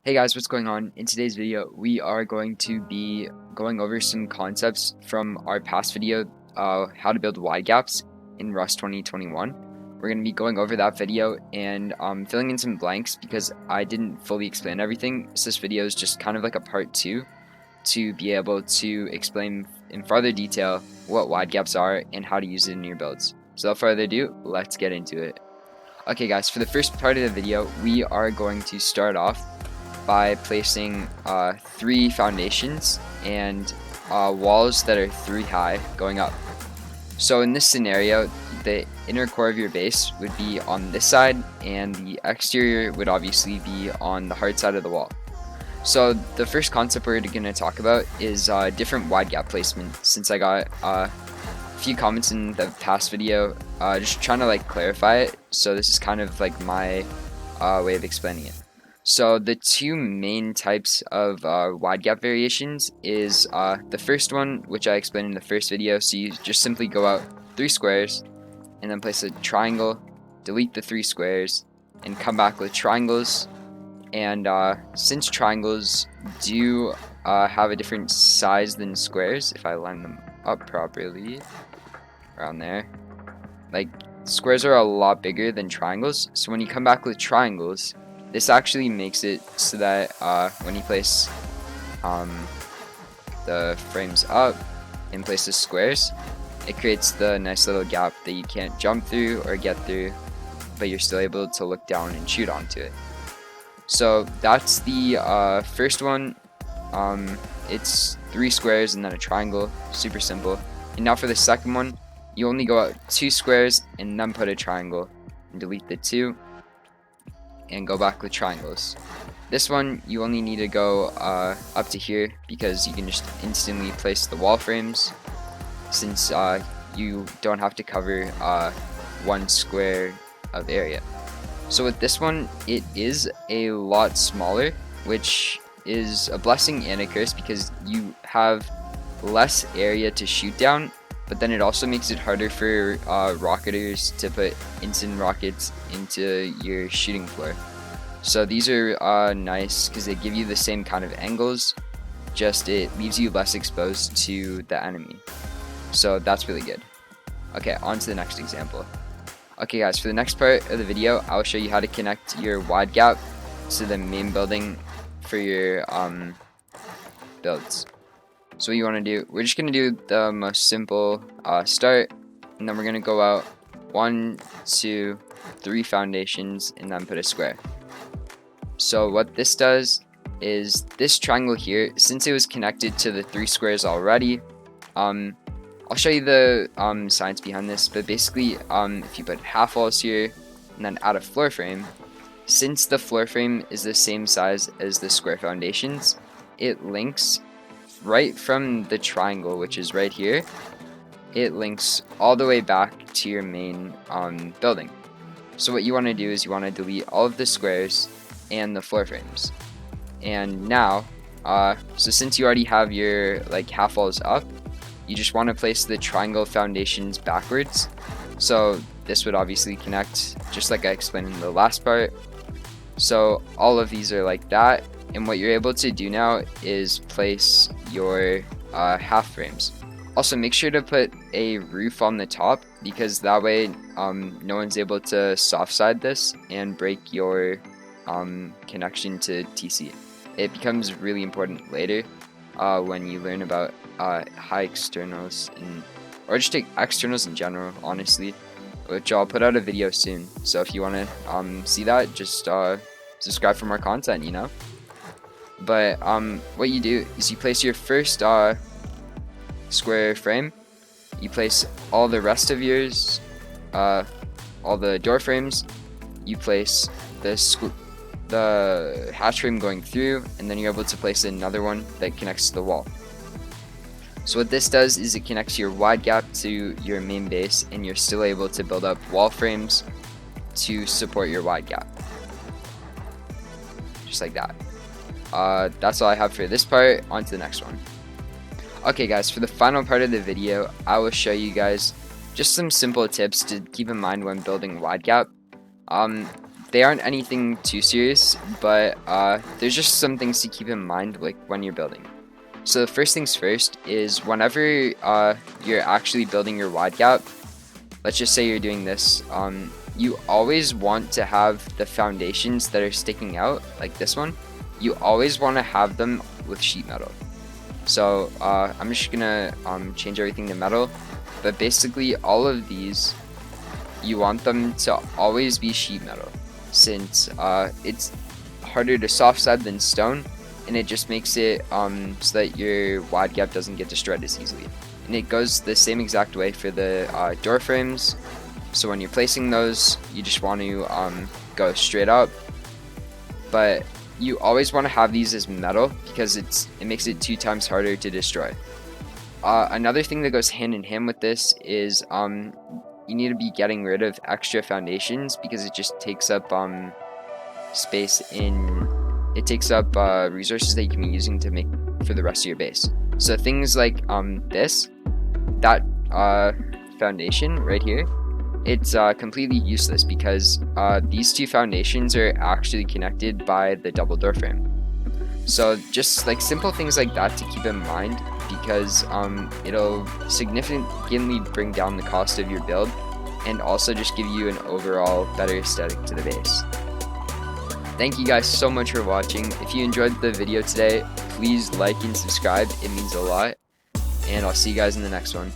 Hey guys, what's going on? In today's video, we are going to be going over some concepts from our past video, how to build wide gaps in Rust 2021. We're going to be going over that video and filling in some blanks because I didn't fully explain everything. So this video is just kind of like a part 2 to be able to explain in further detail what wide gaps are and how to use it in your builds. So without further ado, let's get into it. Okay guys, for the first part of the video, we are going to start off by placing 3 foundations and walls that are 3 high going up. So in this scenario, the inner core of your base would be on this side and the exterior would obviously be on the hard side of the wall. So the first concept we're going to talk about is different wide gap placement, since I got a few comments in the past video just trying to like clarify it. So this is kind of like my way of explaining it. So the 2 main types of wide gap variations is the first one, which I explained in the first video. So you just simply go out 3 squares and then place a triangle, delete the 3 squares, and come back with triangles. And since triangles do have a different size than squares, if I line them up properly, around there, like squares are a lot bigger than triangles. So when you come back with triangles, this actually makes it so that when you place the frames up and place the squares, it creates the nice little gap that you can't jump through or get through, but you're still able to look down and shoot onto it. So that's the first one. It's 3 squares and then a triangle, super simple. And now for the second one, you only go out 2 squares and then put a triangle and delete the 2. And go back with triangles. This one you only need to go up to here because you can just instantly place the wall frames, since you don't have to cover 1 square of area. So with this one, it is a lot smaller, which is a blessing and a curse because you have less area to shoot down, but then it also makes it harder for rocketers to put instant rockets into your shooting floor. So these are nice because they give you the same kind of angles, just it leaves you less exposed to the enemy. So that's really good. Okay, on to the next example. Okay guys, for the next part of the video, I'll show you how to connect your wide gap to the main building for your builds. So what you want to do, we're just going to do the most simple start, and then we're going to go out 1, 2, 3 foundations and then put a square. So what this does is this triangle here, since it was connected to the 3 squares already, I'll show you the science behind this, but basically if you put half walls here and then add a floor frame, since the floor frame is the same size as the square foundations, it links right from the triangle, which is right here. It links all the way back to your main building. So what you want to do is you want to delete all of the squares and the floor frames. And now so since you already have your like half walls up, you just want to place the triangle foundations backwards. So this would obviously connect just like I explained in the last part. So all of these are like that, and what you're able to do now is place your half frames. Also make sure to put a roof on the top, because that way no one's able to soft side this and break your connection to TC. It becomes really important later when you learn about high externals or just take externals in general, honestly, which I'll put out a video soon. So if you want to see that, just subscribe for more content, you know. But what you do is you place your first square frame, you place all the rest of yours, all the door frames, you place the hatch frame going through, and then you're able to place another one that connects to the wall. So what this does is it connects your wide gap to your main base, and you're still able to build up wall frames to support your wide gap. Just like that. That's all I have for this part. On to the next one. Okay guys, for the final part of the video, I will show you guys just some simple tips to keep in mind when building wide gap. they aren't anything too serious, but there's just some things to keep in mind like when you're building. So the first things first is whenever you're actually building your wide gap, let's just say you're doing this, you always want to have the foundations that are sticking out, like this one, you always want to have them with sheet metal. So I'm just gonna change everything to metal, but basically all of these, you want them to always be sheet metal, since it's harder to soft side than stone, and it just makes it so that your wide gap doesn't get destroyed as easily. And it goes the same exact way for the door frames. So when you're placing those, you just want to go straight up, but you always want to have these as metal because it makes it 2 times harder to destroy. Another thing that goes hand in hand with this is you need to be getting rid of extra foundations because it just takes up space it takes up resources that you can be using to make for the rest of your base. So things like that foundation right here, it's completely useless because these 2 foundations are actually connected by the double door frame. So just like simple things like that to keep in mind, because it'll significantly bring down the cost of your build and also just give you an overall better aesthetic to the base. Thank you guys so much for watching. If you enjoyed the video today, please like and subscribe. It means a lot. And I'll see you guys in the next one.